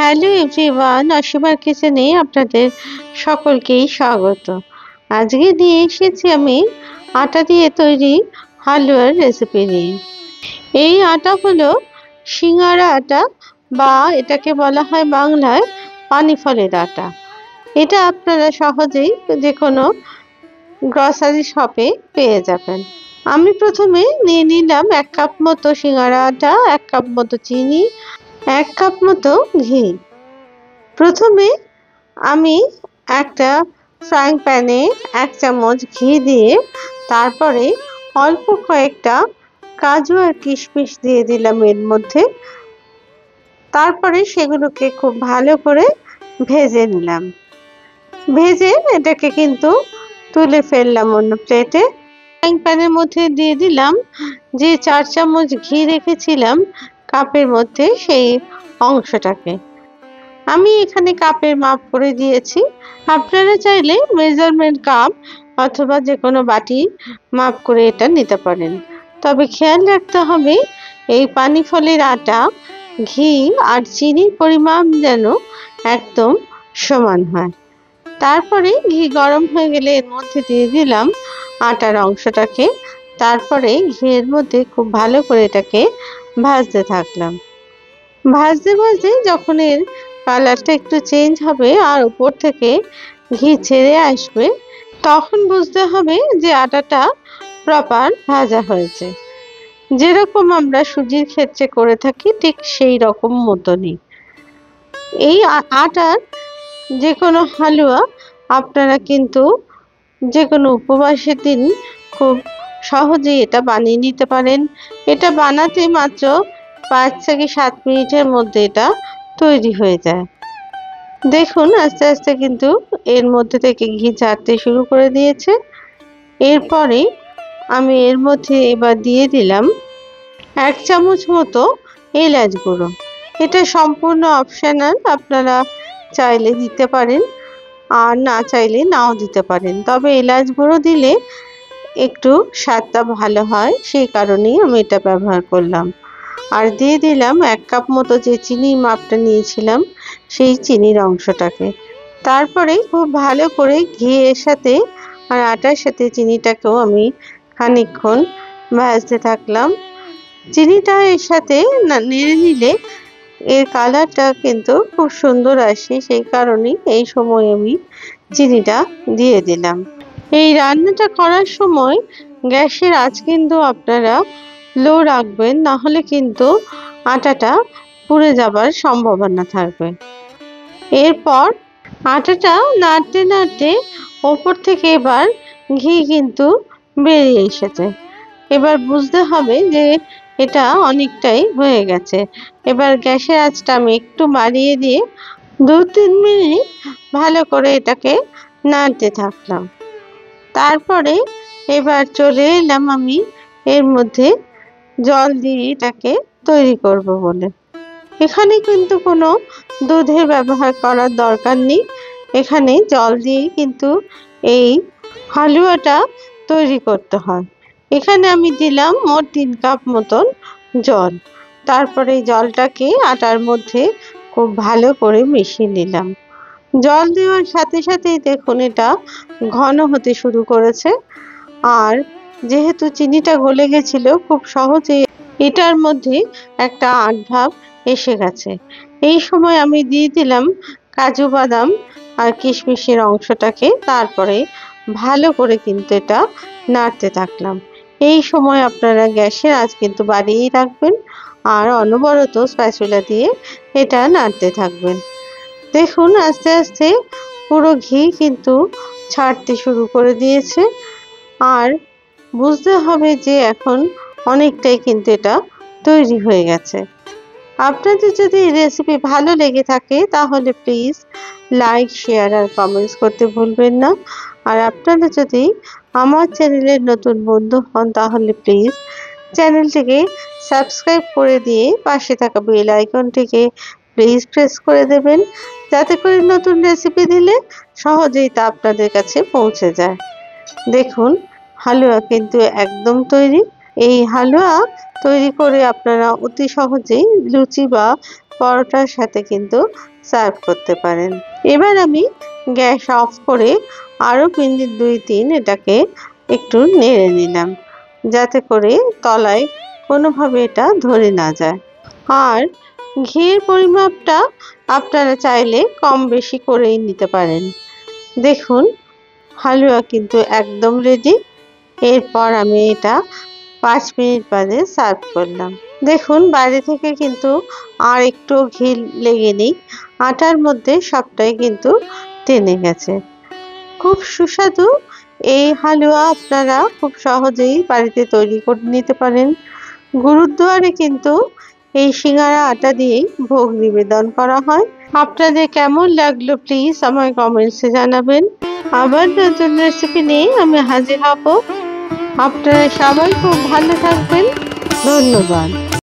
Hello everyone, অসীমার কিচেনে আপনাদের সকলকেই স্বাগত। আজকে নিয়ে এসেছি আমি আটা দিয়ে তৈরি হালুয়ার রেসিপি নিয়ে। এই আটা হলো সিঙ্গারা আটা, বা এটাকে বলা হয় বাংলায় পানি ফলের আটা। এটা আপনারা সহজেই যে কোনো গ্রসারি শপে পেয়ে যাবেন। আমি প্রথমে নিয়ে নিলাম 1 কাপ মতো সিঙ্গারা আটা, 1 কাপ মতো চিনি, 1 কাপ মতো ঘি। প্রথমে আমি একটা ফ্রাইং প্যানে 1 চামচ ঘি দিয়ে তারপরে অল্প কয়েকটা কাজু আর কিশমিশ দিয়ে দিলাম এর মধ্যে। তারপরে সেগুলোকে খুব ভালো করে ভেজে নিলাম। ভেজে এটাকে কিন্তু তুলে ফেললাম অন্য প্লেটে। ফ্রাইং প্যানের মধ্যে দিয়ে দিলাম যে 4 চামচ ঘি রেখেছিলাম কাপের মধ্যে, সেই অংশটাকে আমি এখানে কাপের মাপ করে দিয়েছি। আপনারা চাইলে মেজারমেন্ট কাপ অথবা যে কোনো বাটি মাপ করে এটা নিতে পারেন। তবে খেয়াল রাখতে হবে এই পানি ফলের আটা, ঘি আর চিনির পরিমাণ যেন একদম সমান হয়। তারপরে ঘি গরম হয়ে গেলে এর মধ্যে দিয়ে দিলাম আটার অংশটাকে। তারপরে ঘিয়ের মধ্যে খুব ভালো করে এটাকে ভাজতে থাকলাম। ভাজতে ভাজতে যখন এর কালারটা একটু চেঞ্জ হবে আর উপর থেকে ঘি ছেড়ে আসবে, তখন বুঝতে হবে যে আটাটা প্রপার ভাজা হয়েছে। যেরকম আমরা সুজির ক্ষেত্রে করে থাকি ঠিক সেই রকম মতনই। এই আটার যে কোনো হালুয়া আপনারা কিন্তু যে কোনো উপবাসের দিন খুব সহজেই এটা বানিয়ে নিতে পারেন। এটা বানাতে মাত্র 5 থেকে 7 মিনিটের মধ্যে এটা তৈরি হয়ে যায়। দেখুন আস্তে আস্তে কিন্তু এর মধ্যে থেকে ঘি ছাড়তে শুরু করে দিয়েছে। এরপরে আমি এর মধ্যে এবার দিয়ে দিলাম 1 চামচ মতো এলাচ গুঁড়ো। এটা সম্পূর্ণ অপশনাল, আপনারা চাইলে দিতে পারেন আর না চাইলে নাও দিতে পারেন। তবে এলাচ গুঁড়ো দিলে একটু স্বাদটা ভালো হয়, সেই কারণেই আমি এটা ব্যবহার করলাম। আর দিয়ে দিলাম 1 কাপ মতো যে চিনির মাপটা নিয়েছিলাম সেই চিনির অংশটাকে। তারপরে খুব ভালো করে ঘিয়ের সাথে আর আটার সাথে চিনিটাকেও আমি খানিকক্ষণ ভাজতে থাকলাম। চিনিটা এর সাথে নেড়ে নিলে এর কালারটা কিন্তু খুব সুন্দর আসে, সেই কারণেই এই সময় আমি চিনিটা দিয়ে দিলাম। এই রান্নাটা করার সময় গ্যাসের আঁচ কিন্তু আপনারা লো রাখবেন, না হলে কিন্তু আটাটা পুড়ে যাবার সম্ভাবনা থাকবে। এরপর আটাটা নাড়তে নাড়তে ওপর থেকে এবার ঘি কিন্তু বেরিয়ে এসেছে। এবার বুঝতে হবে যে এটা অনেকটাই হয়ে গেছে। এবার গ্যাসের আঁচটা আমি একটু বাড়িয়ে দিয়ে 2-3 মিনিট ভালো করে এটাকে নাড়তে থাকলাম। তারপরে এবার চলে এলাম আমি এর মধ্যে জল দিয়ে এটাকে তৈরি করব বলে। এখানে কিন্তু কোনো দুধের ব্যবহার করার দরকার নেই, এখানে জল দিয়েই কিন্তু এই হালুয়াটা তৈরি করতে হয়। এখানে আমি দিলাম মোট 3 কাপ মতন জল। তারপরে জলটাকে আটার মধ্যে খুব ভালো করে মিশিয়ে নিলাম। জল দেওয়ার সাথে সাথেই দেখুন এটা ঘন হতে শুরু করেছে। আর যেহেতু চিনিটা গলে গেছিল, খুব সহজেই এটার মধ্যে একটা আঁট ভাব এসে গেছে। এই সময় আমি দিয়ে দিলাম কাজু বাদাম আর কিশমিশের অংশটাকে। তারপরে ভালো করে কিন্তু এটা নাড়তে থাকলাম। এই সময় আপনারা গ্যাসের আঁচ কিন্তু বাড়িয়েই রাখবেন আর অনবরত স্প্যাচুলা দিয়ে এটা নাড়তে থাকবেন। দেখুন আস্তে আস্তে পুরো ঘি কিন্তু ছাড়তে শুরু করে দিয়েছে। আর বুঝতে হবে যে এখন অনেকটাই কিন্তু এটা তৈরি হয়ে গেছে। আপনাদের যদি এই রেসিপি ভালো লেগে থাকে তাহলে প্লিজ লাইক, শেয়ার আর কমেন্টস করতে ভুলবেন না। আর আপনারা যদি আমার চ্যানেলের নতুন বন্ধু হন তাহলে প্লিজ চ্যানেলটিকে সাবস্ক্রাইব করে দিয়ে পাশে থাকা বেল আইকনটিকে প্লিজ প্রেস করে দেবেন, যাতে করে নতুন রেসিপি দিলে সহজেই তা আপনাদের কাছে পৌঁছে যায়। দেখুন হালুয়া কিন্তু একদম তৈরি। এই হালুয়া তৈরি করে আপনারা অতি সহজেই লুচি বা পরোটার সাথে কিন্তু সার্ভ করতে পারেন। এবার আমি গ্যাস অফ করে আরও মিনিট 2-3 এটাকে একটু নেড়ে নিলাম, যাতে করে তলায় কোনোভাবে এটা ধরে না যায়। আর ঘির পরিমাপটা আপনারা চাইলে কম বেশি করেই নিতে পারেন। দেখুন হালুয়া কিন্তু একদম রেডি। এরপর আমি এটা 5 মিনিট বাদে সার্ভ করলাম। দেখুন বাইরে থেকে কিন্তু আর একটু ঘি লেগেনি, আটার মধ্যে সবটাই কিন্তু টেনে গেছে। খুব সুস্বাদু এই হালুয়া আপনারা খুব সহজেই বাড়িতে তৈরি করে নিতে পারেন। গুরুদুয়ারে কিন্তু এই সিঙ্গারা আটা দিয়েই ভোগ নিবেদন করা হয়। আপনাদের কেমন লাগলো প্লিজ আমায় কমেন্টসে জানাবেন। আবার নতুন রেসিপি নিয়ে আমি হাজির হব। আপনারা সবাই খুব ভালো থাকবেন। ধন্যবাদ।